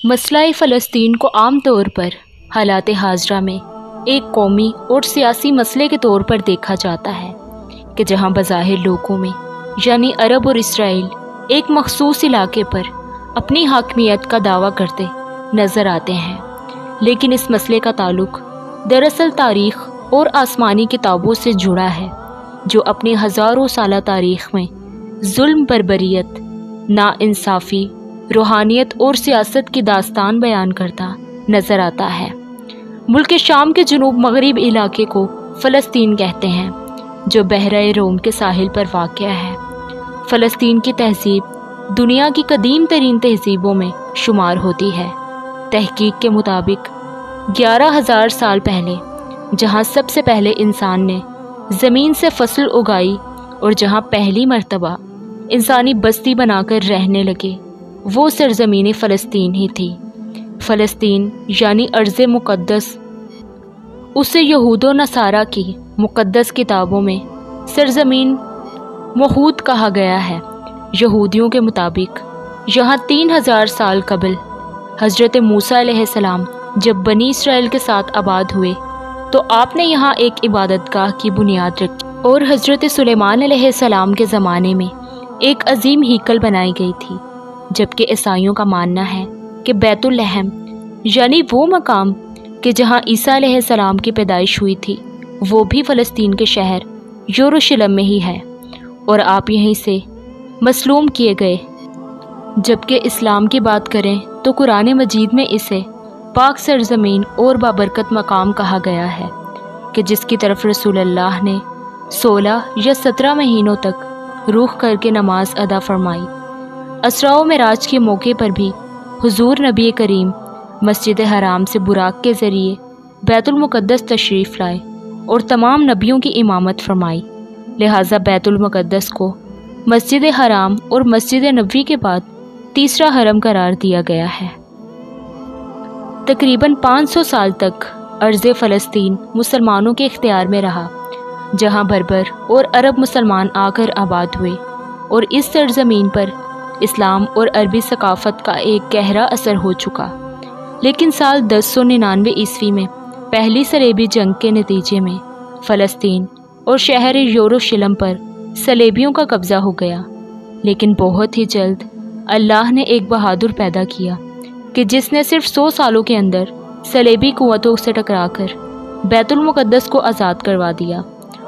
مسئلہ فلسطین کو عام طور پر حالات حاضرہ میں ایک قومی اور سیاسی مسئلے کے طور پر دیکھا جاتا ہے کہ جہاں بظاہر لوگوں میں یعنی عرب اور اسرائیل ایک مخصوص علاقے پر اپنی حاکمیت کا دعویٰ کرتے نظر آتے ہیں، لیکن اس مسئلے کا تعلق دراصل تاریخ اور آسمانی کتابوں سے جڑا ہے جو اپنی ہزاروں سالہ تاریخ میں ظلم، بربریت، ناانصافی، روحانیت اور سیاست کی داستان بیان کرتا نظر آتا ہے۔ ملک شام کے جنوب مغرب علاقے کو فلسطین کہتے ہیں، جو بحیرہ روم کے ساحل پر واقع ہے۔ فلسطین کی تہذیب دنیا کی قدیم ترین تہذیبوں میں شمار ہوتی ہے۔ تحقیق کے مطابق 11,000 سال پہلے جہاں سب سے پہلے انسان نے زمین سے فصل اگائی اور جہاں پہلی مرتبہ انسانی بستی بنا کر رہنے لگے، وہ سرزمین فلسطین ہی تھی۔ فلسطین یعنی ارض مقدس، اسے یہود و نصارہ کی مقدس کتابوں میں سرزمین موعود کہا گیا ہے۔ یہودیوں کے مطابق یہاں 3,000 سال قبل حضرت موسیٰ علیہ السلام جب بنی اسرائیل کے ساتھ آباد ہوئے تو آپ نے یہاں ایک عبادت گاہ کی بنیاد رکھی، اور حضرت سلیمان علیہ السلام کے زمانے میں ایک عظیم ہیکل بنائی گئی تھی، جبکہ عیسائیوں کا ماننا ہے کہ بیت الحم یعنی وہ مقام کہ جہاں عیسیٰ علیہ السلام کی پیدائش ہوئی تھی، وہ بھی فلسطین کے شہر یروشلم میں ہی ہے، اور آپ یہیں سے مسلوم کیے گئے۔ جبکہ اسلام کی بات کریں تو قرآن مجید میں اسے پاک سرزمین اور بابرکت مقام کہا گیا ہے کہ جس کی طرف رسول اللہ نے 16 یا 17 مہینوں تک روح کر کے نماز ادا فرمائی۔ اسراء و معراج کے موقع پر بھی حضور نبی کریم مسجد حرام سے براق کے ذریعے بیت المقدس تشریف لائے اور تمام نبیوں کی امامت فرمائی، لہٰذا بیت المقدس کو مسجد حرام اور مسجد نبوی کے بعد تیسرا حرم قرار دیا گیا ہے۔ تقریباً 500 سال تک ارض فلسطین مسلمانوں کے اختیار میں رہا، جہاں بربر اور عرب مسلمان آ کر آباد ہوئے، اور اس سرزمین پر اسلام اور عربی ثقافت کا ایک گہرا اثر ہو چکا۔ لیکن سال 1099 عیسوی میں پہلی صلیبی جنگ کے نتیجے میں فلسطین اور شہر یروشلم پر صلیبیوں کا قبضہ ہو گیا، لیکن بہت ہی جلد اللہ نے ایک بہادر پیدا کیا کہ جس نے صرف 100 سالوں کے اندر صلیبی قوتوں سے ٹکرا کر بیت المقدس کو آزاد کروا دیا،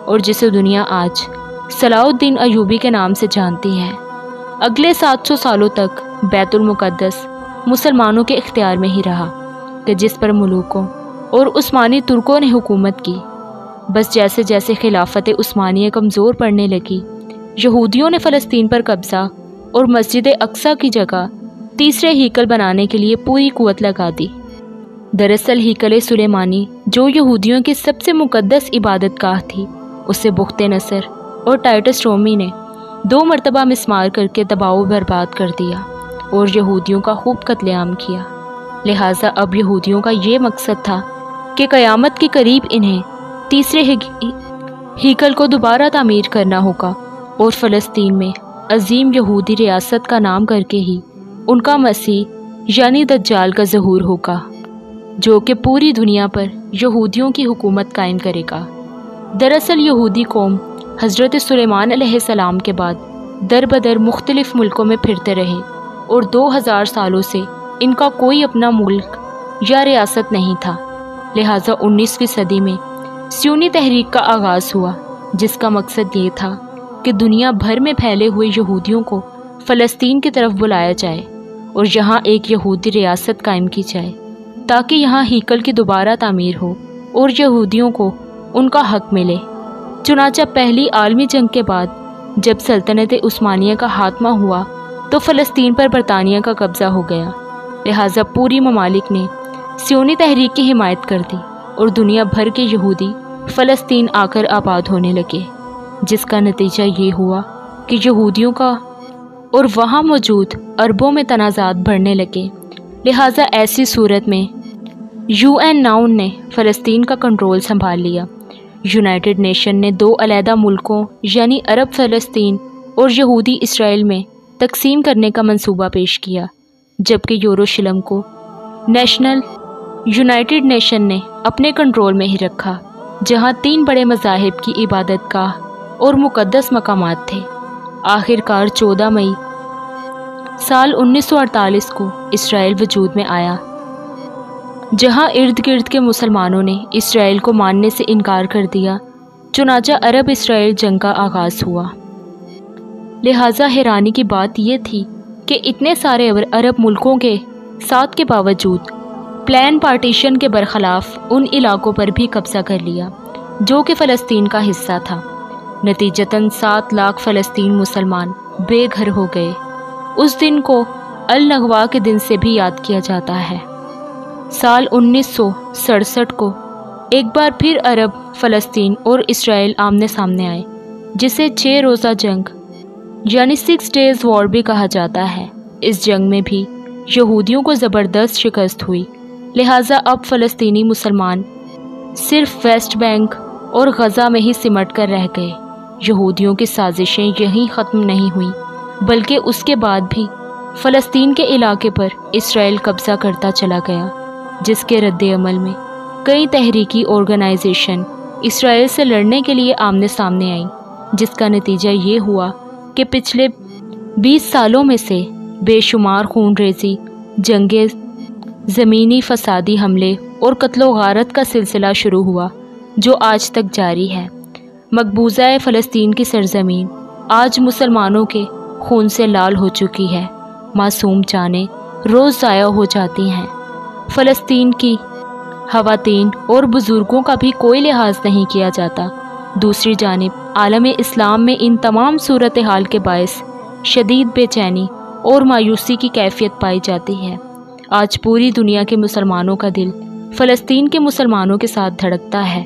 اور جسے دنیا آج صلاح الدین ایوبی کے نام سے جانتی ہے۔ اگلے 700 سالوں تک بیت المقدس مسلمانوں کے اختیار میں ہی رہا کہ جس پر ملوکوں اور عثمانی ترکوں نے حکومت کی۔ بس جیسے جیسے خلافت عثمانیہ کمزور پڑنے لگی، یہودیوں نے فلسطین پر قبضہ اور مسجد اقصیٰ کی جگہ تیسرے ہیکل بنانے کے لیے پوری قوت لگا دی۔ دراصل ہیکل سلیمانی جو یہودیوں کی سب سے مقدس عبادت گاہ تھی، اسے بخت نصر اور ٹائٹس رومی نے 2 مرتبہ مسمار کر کے تباہ و برباد کر دیا اور یہودیوں کا خوب قتل عام کیا۔ لہٰذا اب یہودیوں کا یہ مقصد تھا کہ قیامت کے قریب انہیں تیسرے ہیکل کو دوبارہ تعمیر کرنا ہوگا، اور فلسطین میں عظیم یہودی ریاست کا نام کر کے ہی ان کا مسیح یعنی دجال کا ظہور ہوگا، جو کہ پوری دنیا پر یہودیوں کی حکومت قائم کرے گا۔ دراصل یہودی قوم حضرت سلیمان علیہ السلام کے بعد در بدر مختلف ملکوں میں پھرتے رہے، اور 2000 سالوں سے ان کا کوئی اپنا ملک یا ریاست نہیں تھا۔ لہٰذا 19ویں صدی میں سیونی تحریک کا آغاز ہوا، جس کا مقصد یہ تھا کہ دنیا بھر میں پھیلے ہوئے یہودیوں کو فلسطین کی طرف بلایا جائے اور یہاں ایک یہودی ریاست قائم کی جائے، تاکہ یہاں ہیکل کی دوبارہ تعمیر ہو اور یہودیوں کو ان کا حق ملے۔ چنانچہ پہلی عالمی جنگ کے بعد جب سلطنت عثمانیہ کا خاتمہ ہوا تو فلسطین پر برطانیہ کا قبضہ ہو گیا، لہٰذا پوری ممالک نے سیونی تحریک کی حمایت کر دی اور دنیا بھر کے یہودی فلسطین آ کر آباد ہونے لگے، جس کا نتیجہ یہ ہوا کہ یہودیوں کا اور وہاں موجود عربوں میں تنازعات بڑھنے لگے۔ لہٰذا ایسی صورت میں UN ناؤن نے فلسطین کا کنٹرول سنبھال لیا۔ یونائٹڈ نیشن نے 2 علیحدہ ملکوں یعنی عرب فلسطین اور یہودی اسرائیل میں تقسیم کرنے کا منصوبہ پیش کیا، جبکہ یروشلم کو نیشنل یونائٹڈ نیشن نے اپنے کنٹرول میں ہی رکھا، جہاں 3 بڑے مذاہب کی عبادت گاہ اور مقدس مقامات تھے۔ آخر کار 14 مئی سال 1948 کو اسرائیل وجود میں آیا، جہاں ارد گرد کے مسلمانوں نے اسرائیل کو ماننے سے انکار کر دیا۔ چنانچہ عرب اسرائیل جنگ کا آغاز ہوا۔ لہٰذا حیرانی کی بات یہ تھی کہ اتنے سارے عرب ملکوں کے ساتھ کے باوجود پلان پارٹیشن کے برخلاف ان علاقوں پر بھی قبضہ کر لیا جو کہ فلسطین کا حصہ تھا۔ نتیجتاً 7 لاکھ فلسطین مسلمان بے گھر ہو گئے۔ اس دن کو النغوا کے دن سے بھی یاد کیا جاتا ہے۔ سال 1967 کو ایک بار پھر عرب، فلسطین اور اسرائیل آمنے سامنے آئے، جسے 6 روزہ جنگ یعنی 6 Days War بھی کہا جاتا ہے۔ اس جنگ میں بھی یہودیوں کو زبردست شکست ہوئی، لہٰذا اب فلسطینی مسلمان صرف ویسٹ بینک اور غزہ میں ہی سمٹ کر رہ گئے۔ یہودیوں کی سازشیں یہیں ختم نہیں ہوئیں، بلکہ اس کے بعد بھی فلسطین کے علاقے پر اسرائیل قبضہ کرتا چلا گیا، جس کے رد عمل میں کئی تحریکی آرگنائزیشن اسرائیل سے لڑنے کے لیے آمنے سامنے آئیں، جس کا نتیجہ یہ ہوا کہ پچھلے 20 سالوں میں سے بے شمار خون ریزی، جنگیں، زمینی فسادی حملے اور قتل و غارت کا سلسلہ شروع ہوا، جو آج تک جاری ہے۔ مقبوضہ فلسطین کی سرزمین آج مسلمانوں کے خون سے لال ہو چکی ہے۔ معصوم جانیں روز ضائع ہو جاتی ہیں۔ فلسطین کی خواتین اور بزرگوں کا بھی کوئی لحاظ نہیں کیا جاتا۔ دوسری جانب عالم اسلام میں ان تمام صورتحال کے باعث شدید بے چینی اور مایوسی کی کیفیت پائی جاتی ہے۔ آج پوری دنیا کے مسلمانوں کا دل فلسطین کے مسلمانوں کے ساتھ دھڑکتا ہے۔